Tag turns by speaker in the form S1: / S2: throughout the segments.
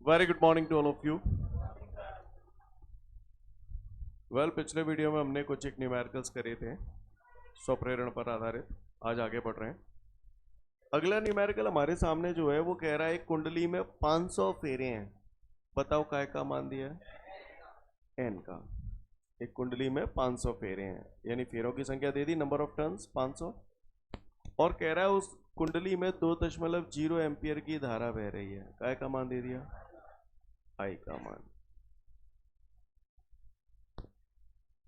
S1: Very good morning to all of you. पिछले video में हमने कुछ एक न्यूमेरिकल्स करे थे स्वप्रेरण पर आधारित। आज आगे बढ़ रहे हैं। अगला न्यूमेरिकल हमारे सामने जो है वो कह रहा है एक कुंडली में 500 फेरे हैं। बताओ काय का मान दिया है? एन का। एक कुंडली में 500 फेरे हैं, यानी फेरों की संख्या दे दी, नंबर ऑफ टर्न्स 500। और कह रहा है उस कुंडली में 2.0 एम्पियर की धारा बह रही है। काय का मान दे दिया? आई का मान।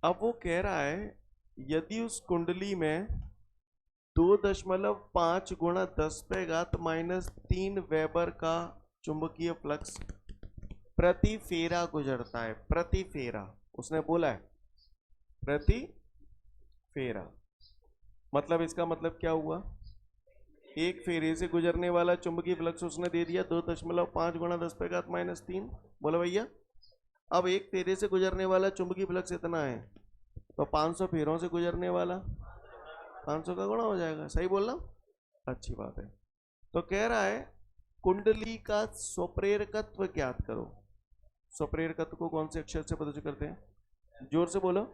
S1: अब वो कह रहा है यदि उस कुंडली में 2.5 गुणा 10⁻³ वेबर का चुंबकीय फ्लक्स प्रति फेरा गुजरता है। प्रति फेरा उसने बोला है, प्रति फेरा। मतलब इसका मतलब क्या हुआ? एक फेरे से गुजरने वाला चुंबकीय फ्लक्स उसने दे दिया 2.5 गुणा 10⁻³ बोला भैया। अब एक फेरे से गुजरने वाला चुंबकीय फ्लक्स इतना है, तो 500 फेरों से गुजरने वाला 500 का गुणा हो जाएगा। सही बोल रहा हूं? अच्छी बात है। तो कह रहा है कुंडली का स्वप्रेरकत्व ज्ञात करो। स्वप्रेरकत्व को कौन से अक्षर से पता करते हैं? जोर से बोलो।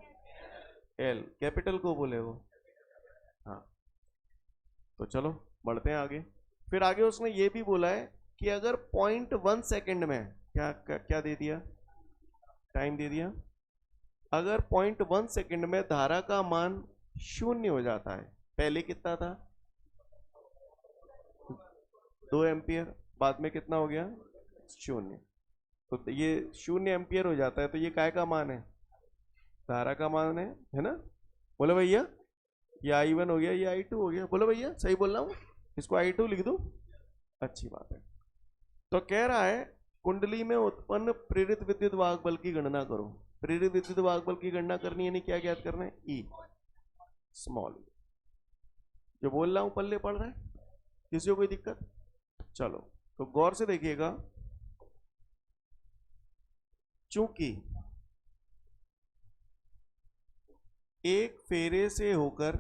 S1: एल। कैपिटल को बोले वो। हाँ, तो चलो बढ़ते हैं आगे। फिर आगे उसने ये भी बोला है कि अगर 0.1 सेकेंड में क्या दे दिया? टाइम दे दिया। अगर 0.1 सेकेंड में धारा का मान 0 हो जाता है, पहले कितना था? 2 एम्पियर, बाद में कितना हो गया? 0। तो ये 0 एम्पियर हो जाता है, तो ये काय का मान है? धारा का मान है ना? बोलो भैया। ये I1 हो गया, ये I2 हो गया। बोलो भैया, सही बोल रहा हूँ? इसको I2 लिख दूं? अच्छी बात है। तो कह रहा है कुंडली में उत्पन्न प्रेरित विद्युत वाहक बल की गणना करो। प्रेरित विद्युत वाहक बल की गणना करनी है, क्या ज्ञात करना है? ई स्मॉल। जो बोल रहा हूं पल्ले पड़ रहा है? किसी को कोई दिक्कत? चलो तो गौर से देखिएगा। चूंकि एक फेरे से होकर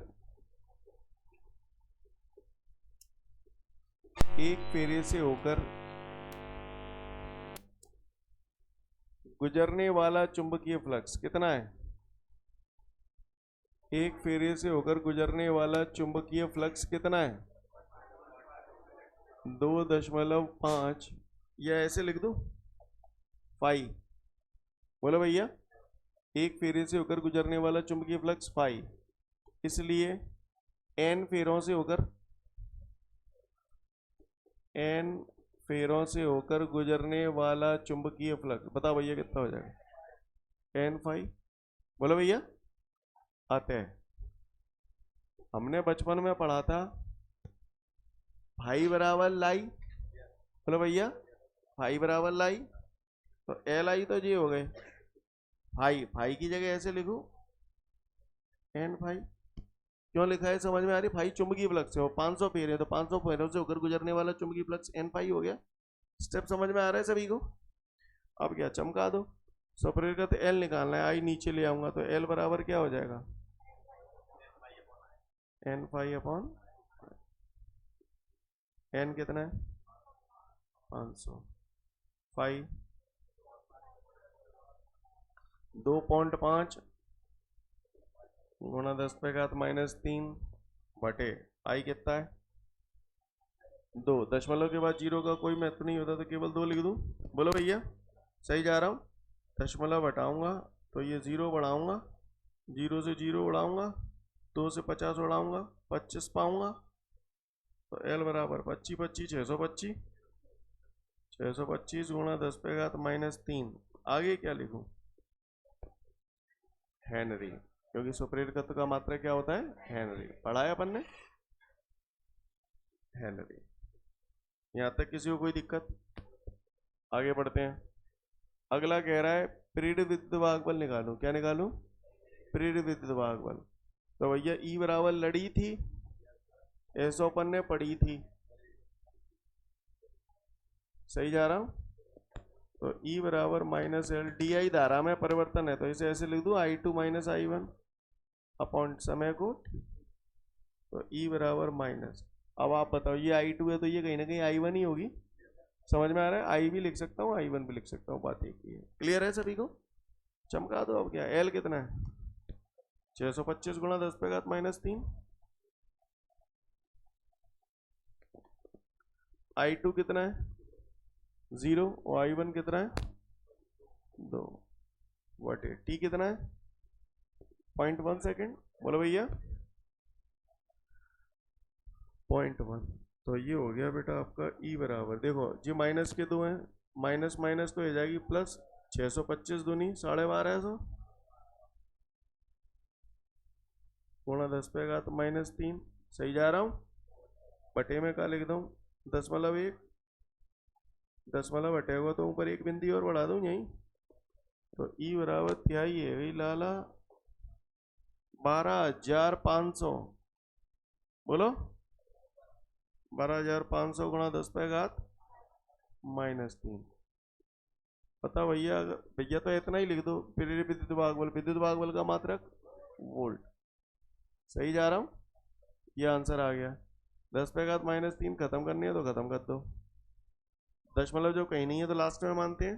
S1: गुजरने वाला चुंबकीय फ्लक्स कितना है? एक फेरे से होकर गुजरने वाला चुंबकीय फ्लक्स कितना है? 2.5, या ऐसे लिख दो 5। बोलो भैया, एक फेरे से होकर गुजरने वाला चुंबकीय फ्लक्स 5, इसलिए n फेरों से होकर गुजरने वाला चुंबकीय फ्लक्स, बताओ भैया कितना हो जाएगा? n5। बोलो भैया, आते हैं। हमने बचपन में पढ़ा था भाई बराबर लाई। बोलो भैया, भाई बराबर लाई। तो Li तो ये हो गए। भाई की जगह ऐसे लिखो n5। क्यों लिखा है समझ में आ रही? भाई चुंबकीय फ्लक्स है, 500 फेरे, तो 500 फेरों से होकर गुजरने वाला चुंबकीय फ्लक्स n5 हो गया। स्टेप समझ में आ रहा है सभी को? अब क्या चमका दो। स्वप्रेरकत्व L निकालना है, आई नीचे ले आऊंगा, तो L बराबर क्या हो जाएगा? n5 अपॉन n कितना है? 500। 5 2.5 गुणा 10⁻³ बटे आई कितना है? 2। दशमलव के बाद 0 का कोई महत्व नहीं होता, तो केवल 2 लिख दूं। बोलो भैया, सही जा रहा हूं? दशमलव हटाऊंगा तो ये 0 बढ़ाऊंगा, 0 से 0 उड़ाऊंगा, 2 से 50 उड़ाऊंगा, 25 पाऊंगा। तो L बराबर 25 625। 625 गुणा 10⁻³ आगे क्या लिखूं? हेनरी, क्योंकि स्वप्रेरकत्व का मात्रा क्या होता है? हेनरी। पढ़ाया अपन ने हेनरी। यहां तक किसी को कोई दिक्कत? आगे बढ़ते हैं। अगला कह रहा है प्रेरित विद्युत वाहक बल निकालूं। क्या निकालूं? प्रेरित विद्युत वाहक बल। तो भैया ई बराबर लड़ी थी, एस ओपन ने पड़ी थी। सही जा रहा हूं? तो ई बराबर -L। डी धारा में परिवर्तन है, तो इसे ऐसे लिख दूं I2 - I1 अपॉन समय को। तो ई बराबर माइनस। अब आप बताओ, ये I2 है तो ये कहीं ना कहीं I1 ही होगी। समझ में आ रहा है? आई भी लिख सकता हूँ, I1 भी लिख सकता हूँ, बात एक ही है। क्लियर है सभी को? चमका दो। अब क्या एल कितना है? 625 गुणा 10 पे घात -3। I2 कितना है? 0। और I1 कितना है? 2 बटे टी कितना है? 0.1 सेकेंड। बोलो भैया 0.1। तो ये हो गया बेटा आपका E बराबर, देखो जी माइनस के 2 हैं, माइनस माइनस तो हो जाएगी प्लस। 625 दूनी 1250 गुणा 10 पे घात -3। सही जा रहा हूँ? बटे में क्या लिख दूँ? 10,1। 10 बटे होगा तो ऊपर एक बिंदी और बढ़ा दूँ यहीं। तो E बराबर तिहाई है वही लाला 12,500। बोलो 12,500 गुणा 10 पे घात -3। पता भैया? भैया तो इतना ही लिख दो, प्रेरित विद्युत भागबल, विद्युत भागबल का मात्रक वोल्ट। सही जा रहा हूँ? ये आंसर आ गया। 10 पे घात -3 खत्म करनी है तो खत्म कर दो। दशमलव जो कहीं नहीं है तो लास्ट में मानते हैं।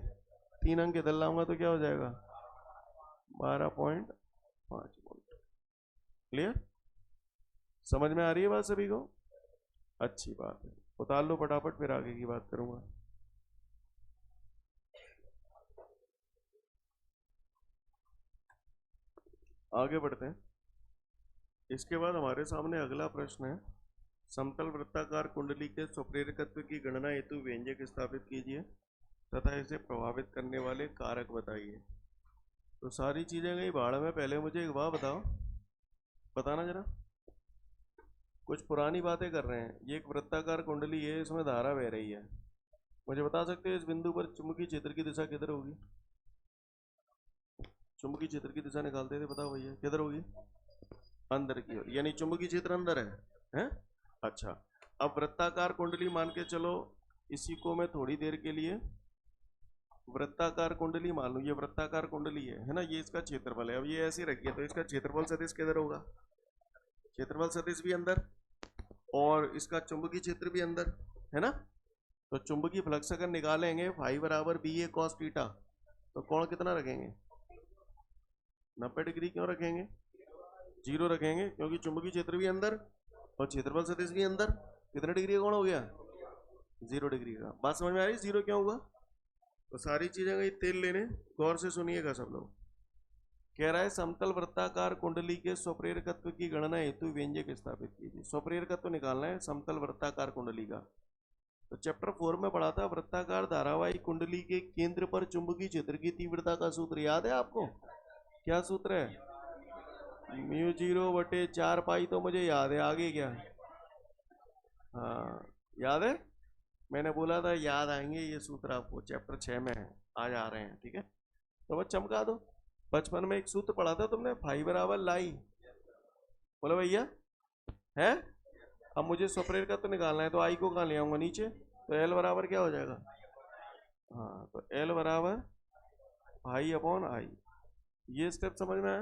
S1: 3 अंक इधर लाऊंगा तो क्या हो जाएगा? 12.5 वोल्ट। क्लियर? समझ में आ रही है बात सभी को? अच्छी बात है, उतार लो फटाफट, फिर आगे की बात करूंगा। आगे बढ़ते हैं। इसके बाद हमारे सामने अगला प्रश्न है, समतल वृत्ताकार कुंडली के स्वप्रेरकत्व की गणना हेतु व्यंजक स्थापित कीजिए तथा इसे प्रभावित करने वाले कारक बताइए। तो सारी चीजें गई भाड़ में। पहले मुझे एक बात बताओ, बताना जरा। कुछ पुरानी बातें कर रहे हैं। ये एक वृत्ताकार कुंडली है, इसमें धारा बह रही है। मुझे बता सकते हैं इस बिंदु पर चुंबकीय क्षेत्र की दिशा किधर होगी? चुंबकीय क्षेत्र की दिशा निकालते थे, बताओ भैया किधर होगी? अंदर की ओर, यानी चुंबकीय क्षेत्र अंदर है? अच्छा, अब वृत्ताकार कुंडली मान के चलो, इसी को मैं थोड़ी देर के लिए वृत्ताकार कुंडली मान लू। ये वृत्ताकार कुंडली है ना? ये इसका क्षेत्रफल है। अब ये ऐसे रखिए तो इसका क्षेत्रफल सदिश किधर होगा? क्षेत्रफल सदिश भी अंदर, और इसका चुंबकीय क्षेत्र भी अंदर, है ना? तो चुंबकीय फ्लक्स अगर निकालेंगे फाई बराबर बी ए कॉस थीटा, तो कोण कितना रखेंगे? 90 डिग्री। क्यों रखेंगे? 0 रखेंगे, क्योंकि चुंबकीय क्षेत्र भी अंदर और क्षेत्रफल सदिश भी अंदर। कितने डिग्री का कोण हो गया? 0 डिग्री का। बात समझ में आ रही? 0 क्यों हुआ? तो सारी चीजें गई तेल लेने। गौर से सुनिएगा सब लोग। कह रहा है समतल वृत्ताकार कुंडली के स्वप्रेरकत्व की गणना हेतु व्यंजक स्थापित कीजिए। स्वप्रेरकत्व निकालना है समतल वृत्ताकार कुंडली का। तो चैप्टर 4 में पढ़ा था, वृत्ताकार धारावाही कुंडली के केंद्र पर चुंबकीय क्षेत्र की तीव्रता का सूत्र याद है आपको? क्या सूत्र है? μ0/4 पाई। तो मुझे याद है, आगे क्या? हाँ याद है, मैंने बोला था याद आएंगे ये सूत्र आपको। चैप्टर 6 में है, आज आ रहे हैं, ठीक है? तो बस चमका दो। बचपन में एक सूत्र पढ़ा था तुमने, फाई बराबर लाई। बोलो भैया है। अब मुझे स्वप्रेर का तो निकालना है, तो आई को कहाँ ले आऊंगा? नीचे। तो एल बराबर क्या हो जाएगा? हाँ, तो एल बराबर फाई अपॉन आई। ये स्टेप समझ में आया?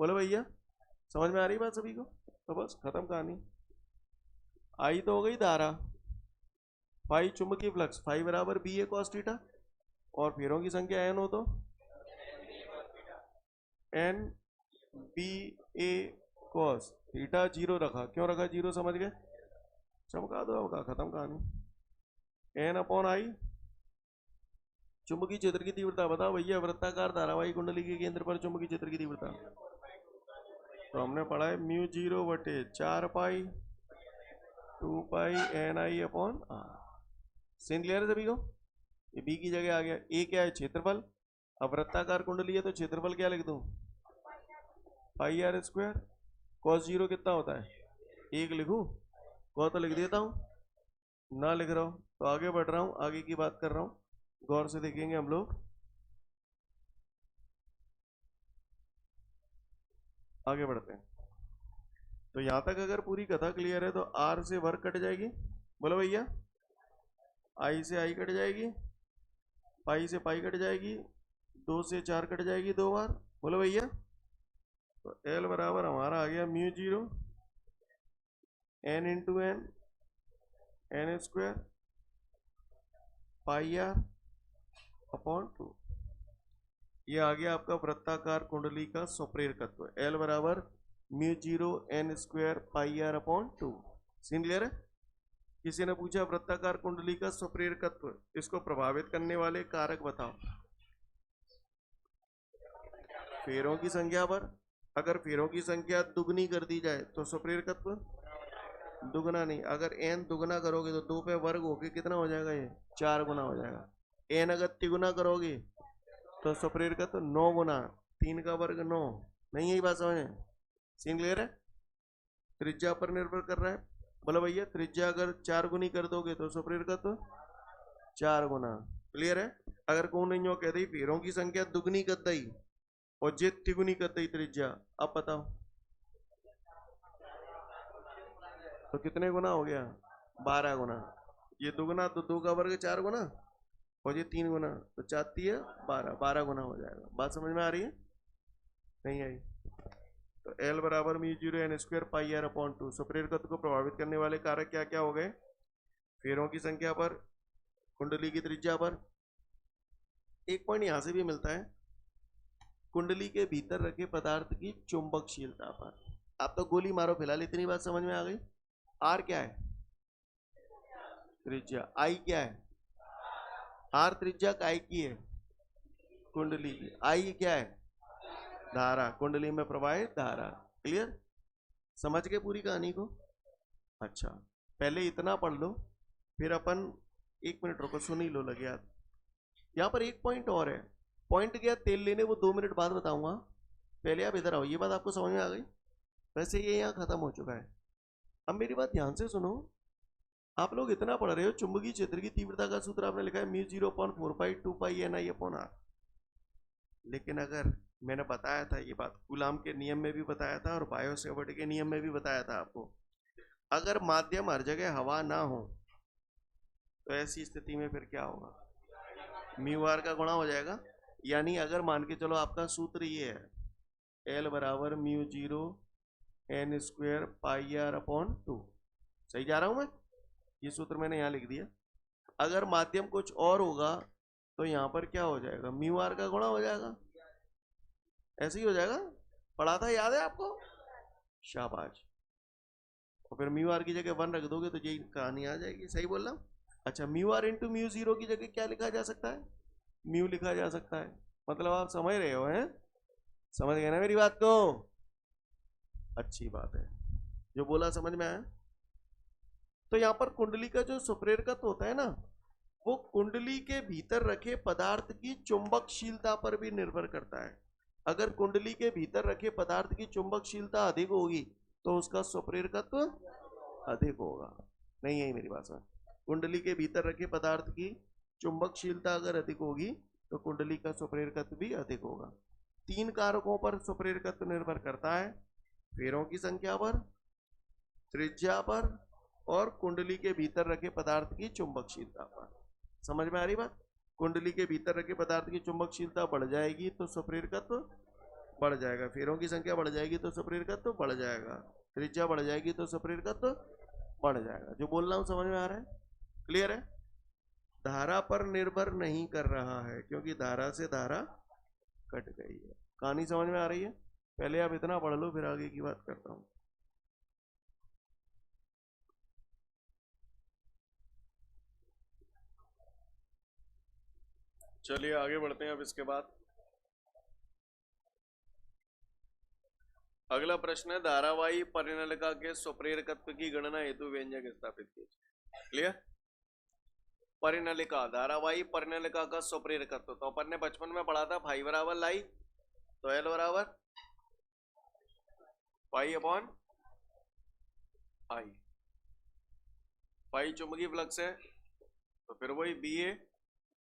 S1: बोलो भैया समझ में आ रही बात सभी को? तो बस खत्म कहानी। आई तो हो गई धारा, फाई चुंबकीय फ्लक्स, फाई बराबर बी ए कॉस थीटा, और फेरों की संख्या एन हो तो N B A cos theta. 0 रखा। क्यों रखा 0? समझ गए? चमका दो, होगा खत्म कहानी। एन अपॉन आई चुंबकीय क्षेत्र की तीव्रता। बताओ भैया, वृत्ताकार धारावाही कुंडली के केंद्र पर चुंबकीय क्षेत्र की तीव्रता तो हमने पढ़ा है μ0/4 pi 2 pi N I upon R. Scene clear है सभी को? ये बी की जगह आ गया। ए क्या है? क्षेत्रफल। अब वृत्ताकार कुंडली है तो क्षेत्रफल क्या लिख दूं? पाई आर स्क्वायर। कॉस 0 कितना होता है? 1 लिखूं? कौ तो लिख देता हूं, ना लिख रहा हूं तो आगे बढ़ रहा हूं, आगे की बात कर रहा हूं। गौर से देखेंगे हम लोग, आगे बढ़ते हैं। तो यहां तक अगर पूरी कथा क्लियर है तो आर से वर्क कट जाएगी। बोलो भैया, आई से आई कट जाएगी, पाई से पाई कट जाएगी, 2 से 4 कट जाएगी 2 बार। बोलो भैया, तो एल बराबर हमारा आ गया μ0 n into N, N square pi r upon 2। ये आ गया आपका वृत्ताकार कुंडली का स्वप्रेरकत्व। एल बराबर mu zero N square pi r upon 2। Scene clear है? किसी ने पूछा वृत्ताकार कुंडली का स्वप्रेरकत्व, इसको प्रभावित करने वाले कारक बताओ। फेरों की संख्या पर, अगर फेरों की संख्या दुगनी कर दी जाए तो स्वप्रेरकत्व दुगना नहीं, अगर एन दुगना करोगे तो 2 पे वर्ग होके कितना हो जाएगा, ये 4 गुना हो जाएगा। एन अगर तिगुना करोगे तो स्वप्रेरकत्व 9 गुना, 3 का वर्ग 9। नहीं यही बात समझ में? सीन क्लियर है? त्रिज्या पर निर्भर कर रहा है। बोलो भैया त्रिज्या अगर 4 गुनी कर दोगे तो स्वप्रेरकत्व 4 गुना। क्लियर है? अगर कौन नहीं हो कह दी फेरों की संख्या दुगनी कर दी और जे तिगुनी कर दी त्रिज्या, अब बताओ तो कितने गुना हो गया, 12 गुना। ये दुगुना तो 2 का वर्ग 4 गुना और ये 3 गुना तो 4 है 12, 12 गुना हो जाएगा। बात समझ में आ रही है? नहीं आई? तो L बराबर mu zero N square pi r upon 2। स्वप्रेरकत्व को प्रभावित करने वाले कारक क्या क्या हो गए? फेरों की संख्या पर, कुंडली की त्रिज्या पर। एक पॉइंट यहां से भी मिलता है, कुंडली के भीतर रखे पदार्थ की चुंबकशीलता पर। आप तो गोली मारो फिलहाल, इतनी बात समझ में आ गई। आर क्या है? त्रिज्या। आई क्या है? आर त्रिज्या काय की है? कुंडली की। आई क्या है? धारा, कुंडली में प्रवाहित धारा। क्लियर? समझ के पूरी कहानी को? अच्छा, पहले इतना पढ़ लो, फिर अपन 1 मिनट रुको, सुन ही लो लगे याद। यहाँ पर एक पॉइंट और है। पॉइंट गया तेल लेने, वो 2 मिनट बाद बताऊंगा। पहले आप इधर आओ, ये बात आपको समझ में आ गई? वैसे ये यहाँ खत्म हो चुका है। अब मेरी बात ध्यान से सुनो। आप लोग इतना पढ़ रहे हो, चुंबकीय क्षेत्र की तीव्रता का सूत्र आपने लिखा है म्यू 0.4π2π NI अपॉन आर। लेकिन अगर मैंने बताया था ये बात, कूलाम के नियम में भी बताया था और बायो सेवर्ट के नियम में भी बताया था आपको, अगर माध्यम हर जगह हवा ना हो तो ऐसी स्थिति में फिर क्या होगा, म्यू आर का गुणा हो जाएगा। यानी अगर मान के चलो आपका सूत्र ये है, एल बराबर mu zero N square pi r upon 2। सही जा रहा हूं मैं? ये सूत्र मैंने यहाँ लिख दिया। अगर माध्यम कुछ और होगा तो यहाँ पर क्या हो जाएगा, म्यू आर का गुणा हो जाएगा। ऐसे ही हो जाएगा, पढ़ा था, याद है आपको? शाबाश। और फिर म्यू आर की जगह 1 रख दोगे तो यही कहानी आ जाएगी। सही बोल रहा हूँ? अच्छा, mu are into mu zero की जगह क्या लिखा जा सकता है? म्यू लिखा जा सकता है। मतलब आप समझ रहे हो? हैं? समझ गए ना मेरी बात को? अच्छी बात है, जो बोला समझ में आया। तो यहाँ पर कुंडली का जो स्वप्रेरकत्व होता है ना, वो कुंडली के भीतर रखे पदार्थ की चुंबकशीलता पर भी निर्भर करता है। अगर कुंडली के भीतर रखे पदार्थ की चुंबकशीलता अधिक होगी तो उसका स्वप्रेरकत्व अधिक होगा। नहीं है मेरी बात समझ? कुंडली के भीतर रखे पदार्थ की चुंबकशीलता अगर अधिक होगी तो कुंडली का स्वप्रेरकत्व भी अधिक होगा। 3 कारकों पर स्वप्रेरकत्व निर्भर करता है, फेरों की संख्या पर, त्रिज्या पर और कुंडली के भीतर रखे पदार्थ की चुंबकशीलता पर। समझ में आ रही बात? कुंडली के भीतर रखे पदार्थ की चुंबकशीलता बढ़ जाएगी तो स्वप्रेरकत्व बढ़ जाएगा, फेरों की संख्या बढ़ जाएगी तो स्वप्रेरकत्व बढ़ जाएगा, त्रिज्या बढ़ जाएगी तो स्वप्रेरकत्व बढ़ जाएगा। जो बोल रहा हूं समझ में आ रहा है? क्लियर है? धारा पर निर्भर नहीं कर रहा है क्योंकि धारा से धारा कट गई है। कहानी समझ में आ रही है? पहले आप इतना पढ़ लो, फिर आगे की बात करता हूं। चलिए आगे बढ़ते हैं अब इसके बाद। अगला प्रश्न है, धारावाही परिनलिका के स्वप्रेरकत्व की गणना हेतु व्यंजक स्थापित कीजिए। क्लियर? परिनलिका, धारावाही परिनलिका का स्वप्रेरकत्व तो अपन ने बचपन में पढ़ा था, फाई बराबर लाई, तो एल बराबर पाई अपॉन आई। पाई चुंबकीय फ्लक्स है तो फिर वही B A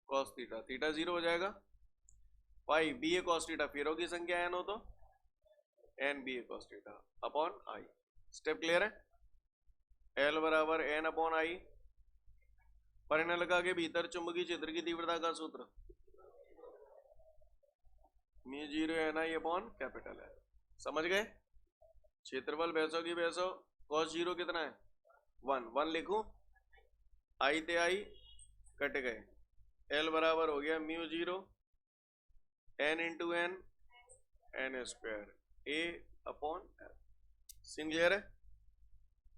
S1: cos theta, theta 0 हो जाएगा। Pi B A cos theta, फेरों की संख्या एन हो तो N B A cos theta upon I. Step clear है? एल बराबर एन अपॉन आई। परिनलिका के भीतर चुंबकीय क्षेत्र की तीव्रता का सूत्र mu zero n I upon capital है। समझ गए? क्षेत्रफल भैंसों की भैंसों, कॉस जीरो कितना है 1, 1 लिखूं, आई ते आई कट गए, एल बराबर हो गया mu zero N into N N square A upon L. Scene clear है?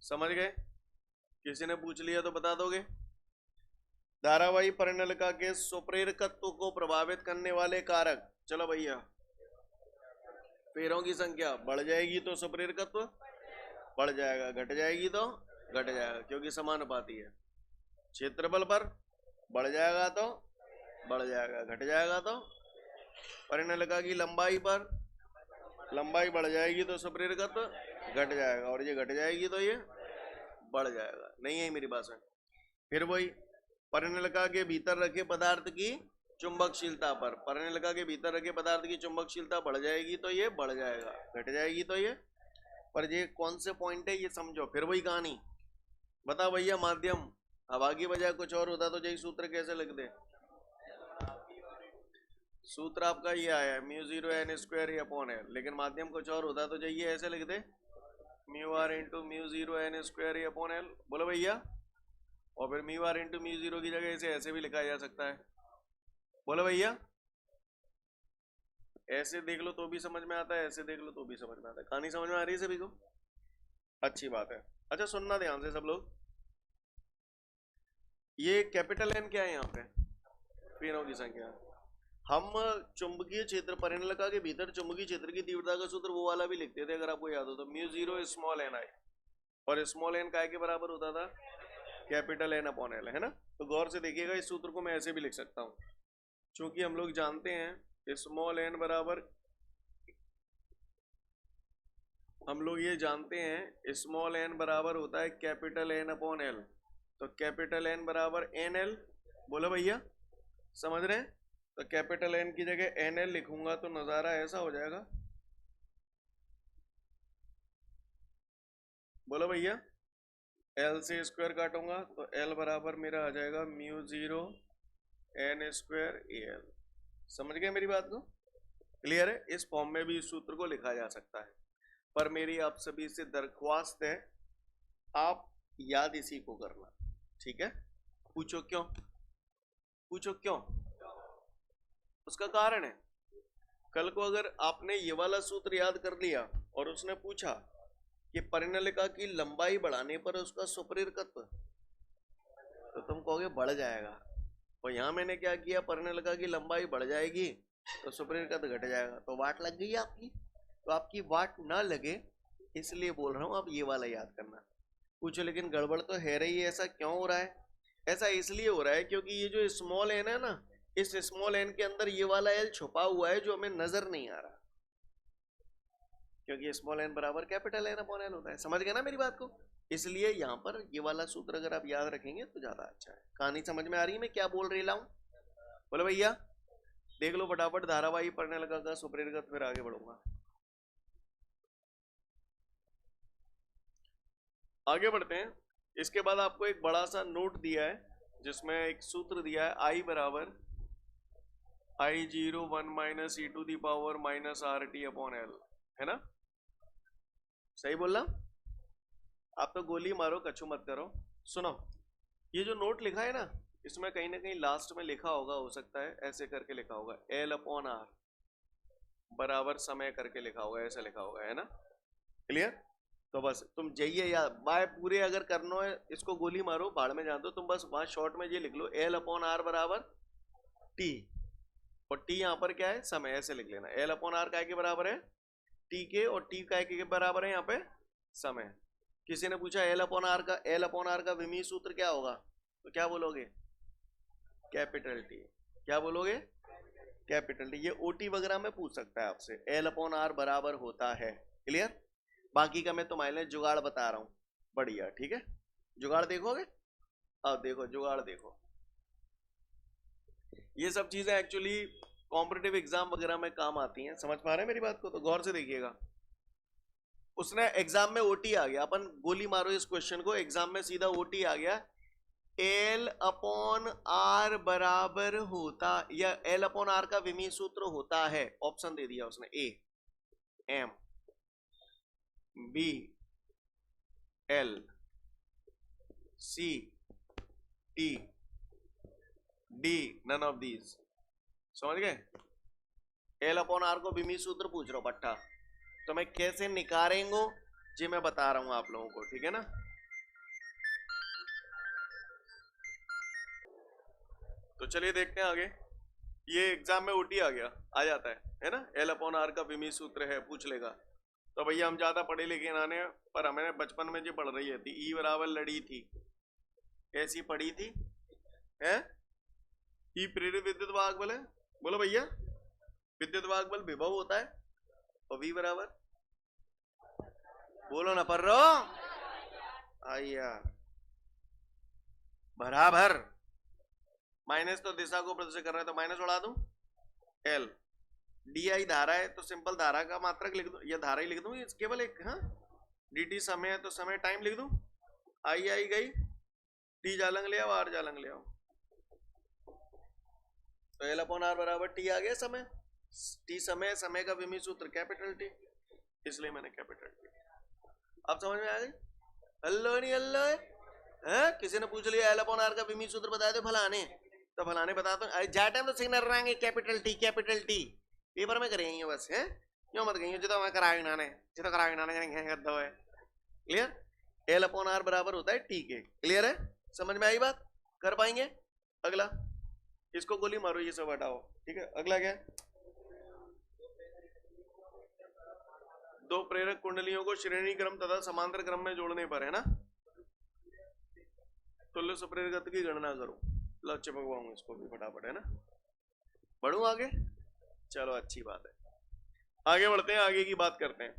S1: समझ गए? किसी ने पूछ लिया तो बता दोगे? धारावाही परिनलिका के सुप्रेरकत्व को प्रभावित करने वाले कारक, चलो भैया, फेरों की संख्या बढ़ जाएगी तो सुप्रेरकत्व बढ़ जाएगा, घट जाएगी तो घट जाएगा, क्योंकि समानुपाती है। क्षेत्रफल पर बढ़ जाएगा तो बढ़ जाएगा, घट जाएगा तो। परिनलिका की लंबाई पर लंबाई बढ़ जाएगी तो सुप्रेरकत्व घट जाएगा, और ये घट जाएगी तो ये बढ़ जाएगा। नहीं है मेरी बात में? फिर वही परिनलिका के भीतर रखे पदार्थ की चुंबकशीलता पर, परिनलिका के भीतर रखे पदार्थ की चुंबकशीलता बढ़ जाएगी तो ये बढ़ जाएगा, घट जाएगी तो ये। पर ये कौन से पॉइंट है ये समझो। फिर वही कहानी, बताओ भैया, माध्यम हवा की बजाय कुछ और होता तो यही सूत्र कैसे लिख दे? सूत्र आपका ये आया म्यू जीरो एन स्क्वायर ही अपॉन एल, लेकिन माध्यम कुछ और होता तो ये ऐसे लिख दे mu are into mu zero N square ही अपॉन एल। बोलो भैया। और फिर mu are into mu zero की जगह इसे ऐसे भी लिखा जा सकता है। बोलो भैया। ऐसे देख लो तो भी समझ में आता है, ऐसे देख लो तो भी समझ में आता है। कहानी समझ में आ रही है सभी को? अच्छी बात है। अच्छा सुनना ध्यान से सब लोग, ये कैपिटल एन क्या है यहाँ पे? फेरों की संख्या। हम चुंबकीय क्षेत्र परिनलिका के भीतर चुंबकीय क्षेत्र की तीव्रता का सूत्र वो वाला भी लिखते थे, अगर आपको याद हो तो, म्यू जीरो स्मॉल एन आई, और स्मॉल एन काय के बराबर होता था? कैपिटल एन अपॉन एल, है ना? तो गौर से देखिएगा, इस सूत्र को मैं ऐसे भी लिख सकता हूँ, क्योंकि हम लोग जानते हैं स्मॉल एन बराबर, हम लोग ये जानते हैं स्मॉल एन बराबर होता है कैपिटल एन अपॉन एल। तो कैपिटल एन बराबर एन एल। बोलो भैया, समझ रहे हैं? तो कैपिटल एन की जगह एन एल लिखूंगा तो नजारा ऐसा हो जाएगा। बोलो भैया। एल से स्क्वायर काटूंगा तो एल बराबर मेरा आ जाएगा mu zero N square A L. समझ गए मेरी बात को? क्लियर है? इस फॉर्म में भी इस सूत्र को लिखा जा सकता है, पर मेरी आप सभी से दरख्वास्त है, आप याद इसी को करना, ठीक है? पूछो क्यों? पूछो क्यों? उसका कारण है, कल को अगर आपने ये वाला सूत्र याद कर लिया और उसने पूछा कि परिनलिका की लंबाई बढ़ाने पर उसका सुप्रेरकत्व, तो तुम कहोगे बढ़ जाएगा। और यहां मैंने क्या किया, परिनलिका की लंबाई बढ़ जाएगी तो सुप्रेरकत्व घट जाएगा, तो वाट लग गई आपकी। तो आपकी वाट ना लगे इसलिए बोल रहा हूं, आप ये वाला याद करना। पूछो लेकिन गड़बड़ तो है रही है, ऐसा क्यों हो रहा है? ऐसा इसलिए हो रहा है क्योंकि ये जो स्मॉल एन है ना, इस स्मॉल एन के अंदर ये वाला एल छुपा हुआ है जो हमें नजर नहीं आ रहा, क्योंकि स्मॉल एन बराबर कैपिटल एन अपॉन एल होता है। समझ गए ना मेरी बात को? इसलिए यहाँ पर ये वाला सूत्र अगर आप याद रखेंगे तो ज्यादा अच्छा है। कहानी समझ में आ रही है मैं क्या बोल रही हूँ? बोलो भैया। देख लो फटाफट धारावाही परिनलिका का सुप्रेरकत्व, फिर आगे बढ़ूंगा। आगे बढ़ते हैं। इसके बाद आपको एक बड़ा सा नोट दिया है जिसमें एक सूत्र दिया है आई बराबर I zero one minus E to the power minus R T upon L, है ना? सही बोल रहा? आप तो गोली मारो, कछु मत करो। सुनो, ये जो नोट लिखा है ना, इसमें कहीं ना कहीं लास्ट में लिखा होगा, हो सकता है ऐसे करके लिखा होगा, एल अपॉन आर बराबर समय करके लिखा होगा, ऐसा लिखा होगा, है ना? क्लियर? तो बस तुम जाइए, या बाय पूरे अगर करना है इसको गोली मारो, भाड़ में जान दो, तुम बस वहां शॉर्ट में ये लिख लो एल अपॉन आर बराबर टी, और टी यहाँ पर क्या है? समय, ऐसे लिख लेना। एल अपॉन आर काय के बराबर है? टी के, और टी काय के बराबर है यहाँ पे? समय। किसी ने पूछा एल अपॉन आर का विमीय सूत्र क्या होगा, तो क्या बोलोगे? Capital T. क्या बोलोगे? Capital T. ये ओटी वगैरह में पूछ सकता है आपसे, एल अपॉन आर बराबर होता है। क्लियर? बाकी का मैं तुम्हारे लिए जुगाड़ बता रहा हूं, बढ़िया, ठीक है? जुगाड़ देखोगे? अब देखो जुगाड़ देखो। ये सब चीजें एक्चुअली कॉम्पिटिटिव एग्जाम वगैरह में काम आती हैं। समझ पा रहे हैं मेरी बात को? तो गौर से देखिएगा। उसने एग्जाम में ओटी आ गया, अपन गोली मारो इस क्वेश्चन को, एग्जाम में सीधा ओटी आ गया, एल अपॉन आर बराबर होता, या एल अपॉन आर का विमीय सूत्र होता है, ऑप्शन दे दिया उसने, A M B L C T D none of these. समझ गए? एल अपॉन आर को विमीय सूत्र पूछ रहा हूं बट्टा, तो मैं कैसे निकालेंगे जी मैं बता रहा हूं आप लोगों को, ठीक है ना। तो चलिए देखते हैं आगे। ये एग्जाम में ओटी आ गया, आ जाता है ना। एल अपॉन आर का विमीय सूत्र है, पूछ लेगा। तो भैया हम ज्यादा पढ़े लिखे नाने, पर हमें बचपन में जो पढ़ रही थी ई बराबर लड़ी थी, कैसी पढ़ी थी है? ई प्रेरित विद्युत वाहक बल है, बोलो भैया। विद्युत वाहक बल विभव होता है, और वी बराबर, बोलो ना पर रो आइया बराबर, माइनस तो दिशा को प्रदर्शित कर रहा है तो माइनस उड़ा दूं। एल डी आई धारा है तो सिंपल धारा का मात्रक लिख दूं, या धारा ही लिख दूं, केवल एक। हाँ, डी टी समय है तो समय टाइम लिख दूं। आई आई गई, टी जालंग ले आओ, आर जालंग ले आओ, तो एल अपॉन आर बराबर टी आ गया समय। टी समय, समय का विमीय सूत्र कैपिटल टी, इसलिए मैंने कैपिटल टी। अब समझ में आ गई? हल्लो नहीं हल्लो है? किसी ने पूछ लिया एल अपॉन आर का विमीय सूत्र बताया तो फलाने, तो फलाने बताता हूँ। जा टाइम तो सिग्नल रहेंगे capital T, capital T paper में करेंगे बस है, क्यों मत कहिए जितना मैं कराया नाने, जितना कराया नाने गद्दा है। क्लियर? एल अपॉन आर बराबर होता है टी के। क्लियर है? समझ में आई बात? कर पाएंगे? अगला इसको गोली मारो, ये सब हटाओ, ठीक है। अगला क्या है? दो प्रेरक कुंडलियों को श्रेणी क्रम तथा समांतर क्रम में जोड़ने पर, है ना, तुल्य सुप्रेरकत्व की गणना करो। लो चिपकवाऊंगा इसको भी फटाफट, है ना। बढ़ूं आगे? चलो अच्छी बात है, आगे बढ़ते हैं, आगे की बात करते हैं।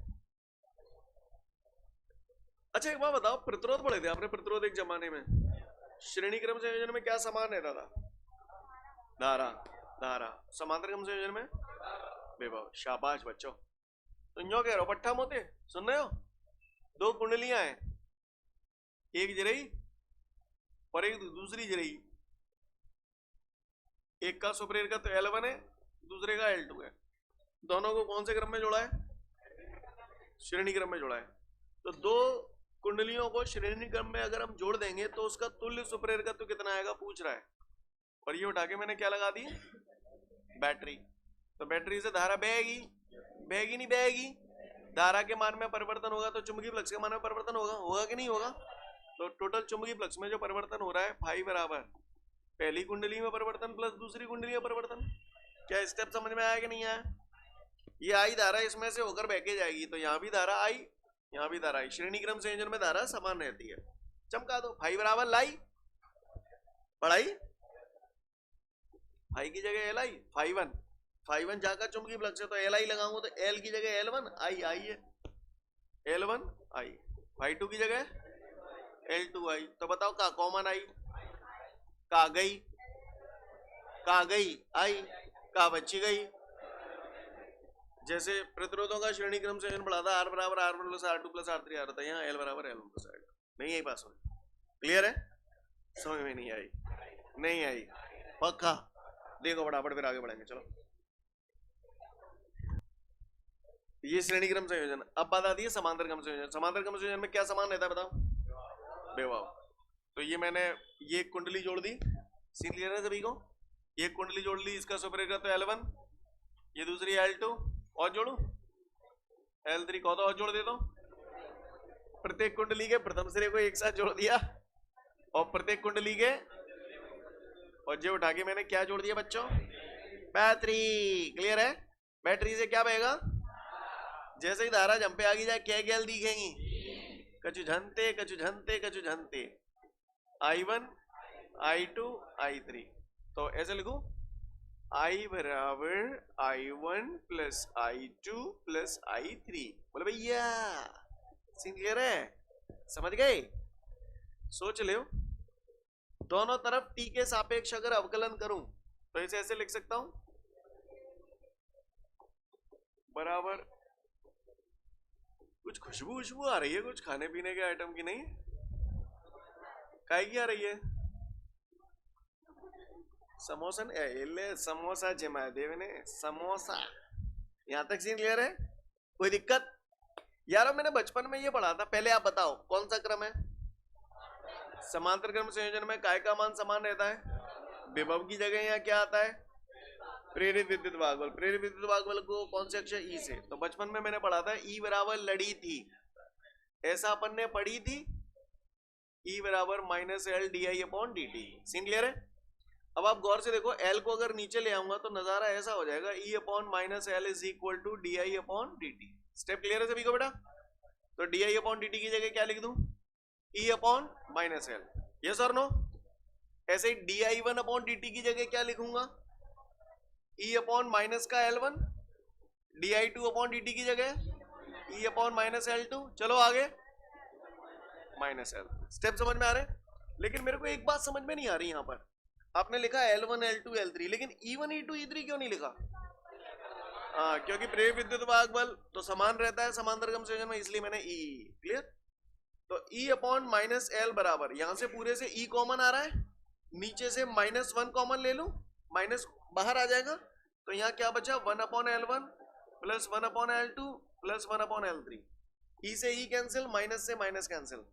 S1: अच्छा एक बात बताओ, प्रतिरोध पढ़े थे आपने? प्रतिरोध एक जमाने में श्रेणी क्रम संयोजन में क्या समान रहता था? धारा, धारा। समांतर क्रम संयोजन में विभव। शाबाश बच्चों। तो यूं कह रहा हूं पट्टा मोते, सुन रहे हो? दो कुंडलियां हैं, एक जरई और एक दूसरी जरई। एक का सुप्रेरकत्व L1 है, दूसरे का L2 है। दोनों को कौन से क्रम में जोड़ा है? श्रेणी क्रम में जोड़ा है। तो दो कुंडलियों को श्रेणी क्रम में अगर हम जोड़ देंगे तो उसका तुल्य सुप्रेरकत्व कितना आएगा पूछ रहा है। और ये उठा के मैंने क्या लगा दी? बैटरी। तो बैटरी से धारा बहेगी, बहेगी नहीं बहेगी? धारा के मान में परिवर्तन होगा तो चुंबकीय फ्लक्स के मान में परिवर्तन होगा, होगा कि नहीं होगा? तो टोटल चुंबकीय फ्लक्स में जो परिवर्तन हो रहा है फाई बराबर पहली कुंडली में परिवर्तन प्लस दूसरी कुंडली में परिवर्तन। क्या स्टेप समझ में आया कि नहीं आया? ये आई धारा इसमें से होकर बह के जाएगी, तो यहाँ भी धारा आई, यहाँ भी धारा आई। श्रेणी क्रम संयोजन में धारा समान रहती है। चमका दो, फाई बराबर लाई, पढ़ाई फाई की जगह L I, phi one, phi one जाकर चुंबकीय फ्लक्स है तो एल आई लगाऊंगा तो एल की जगह L1 आई, आई है L1 आई। फाई टू की जगह L2 आई। तो बताओ का कॉमन आई, का गई, का गई आई, का बची गई। जैसे प्रतिरोधों का श्रेणी क्रम संयोजन पढ़ा था, R बराबर R1 plus R2 plus R3 R था, यहाँ L बराबर L1 प्लस R2। नहीं आई बात समझ? क्लियर है? समझ में नहीं आई? नहीं आई पक्का? देखो फटाफट फिर आगे बढ़ेंगे। चलो ये श्रेणी क्रम संयोजन। अब बात आती है समांतर क्रम संयोजन। समांतर क्रम संयोजन में क्या समान रहता है बताओ? विभव। तो ये मैंने ये कुंडली जोड़ दी, सीन क्लियर है सभी को? ये कुंडली जोड़ ली, इसका सुप्रेरकत्व L1, ये दूसरी L2, और जोड़ू L3 को, तो और जोड़ दे दो। प्रत्येक कुंडली के प्रथम सिरे को एक साथ जोड़ दिया, और प्रत्येक कुंडली के, और जो उठा के मैंने क्या जोड़ दिया बच्चों? बैटरी। क्लियर है? बैटरी से क्या बहेगा? जैसे ही धारा जंपे आगे जाए क्या गैल दिखेंगी? कछु झनते कछु झनते कछु झनते, I1 I2 I3। तो ऐसे लिखूं, I बराबर I1 plus I2 plus I3। बोले भैया सीन क्लियर है? समझ गए? सोच लो, दोनों तरफ t के सापेक्ष अगर अवकलन करूं तो इसे ऐसे लिख सकता हूं, बराबर, कुछ खुशबू आ रही है कुछ खाने पीने के आइटम की, नहीं काय की आ रही है? समोसा समोसा जमा देव ने समोसा। यहां तक सीन क्लियर है? कोई दिक्कत? यार मैंने बचपन में ये पढ़ा था, पहले आप बताओ कौन सा क्रम है? समांतर क्रम संयोजन में काय का मान समान रहता है? विभव की जगह यहाँ क्या आता है? प्रेरित विद्युत भागबल। प्रेरित विद्युत भागबल को कौन से अक्षर? ई से। तो बचपन में मैंने पढ़ा था ई बराबर लड़ी थी, ऐसा अपन ने पढ़ी थी, ई बराबर minus L D I upon D T. Scene clear है? अब आप गौर से देखो, एल को अगर नीचे ले आऊंगा तो नजारा ऐसा हो जाएगा, E upon minus L is equal to D I upon D T. Step clear है सभी को बेटा? तो D I upon D T की जगह क्या लिख दूं? E upon minus L. Yes और नो? ऐसे ही D I one upon D T की जगह क्या लिखूंगा? ई अपॉन माइनस का L one. D I two upon D T की जगह E upon minus L two. चलो आगे, माइनस एल। स्टेप समझ में आ रहे हैं? लेकिन मेरे को एक बात समझ में नहीं आ रही, यहां पर आपने लिखा L1 L2 L3, लेकिन E1 E2 E3 क्यों नहीं लिखा? हाँ, क्योंकि प्रेरित विद्युत भाग बल तो समान रहता है समांतर क्रम संयोजन में, इसलिए मैंने E। क्लियर? तो E अपॉन माइनस एल बराबर, यहां से पूरे से E कॉमन आ रहा है, नीचे से माइनस वन कॉमन ले लूं, माइनस बाहर आ जाएगा, तो यहाँ क्या बचा? 1 upon L1 plus 1 upon L2 plus 1 upon L3। E से E कैंसिल, माइनस से माइनस कैंसिल,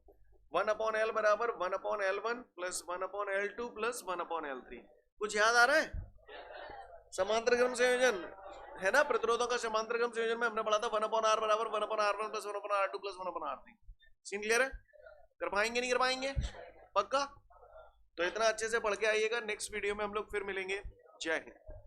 S1: 1 अपॉन एल बराबर 1 upon L1 plus 1 upon L2 plus 1 upon L3। कुछ याद आ रहा है? समांतर क्रम संयोजन है ना, प्रतिरोधों का समांतर क्रम संयोजन में हमने पढ़ा था 1 अपॉन R बराबर 1 upon R1 plus 1 upon R2 plus 1 upon R3। Scene clear है? कर पाएंगे नहीं कर पाएंगे? पक्का? तो इतना अच्छे से पढ़ के आइएगा, नेक्स्ट वीडियो में हम लोग फिर मिलेंगे। जय हिंद।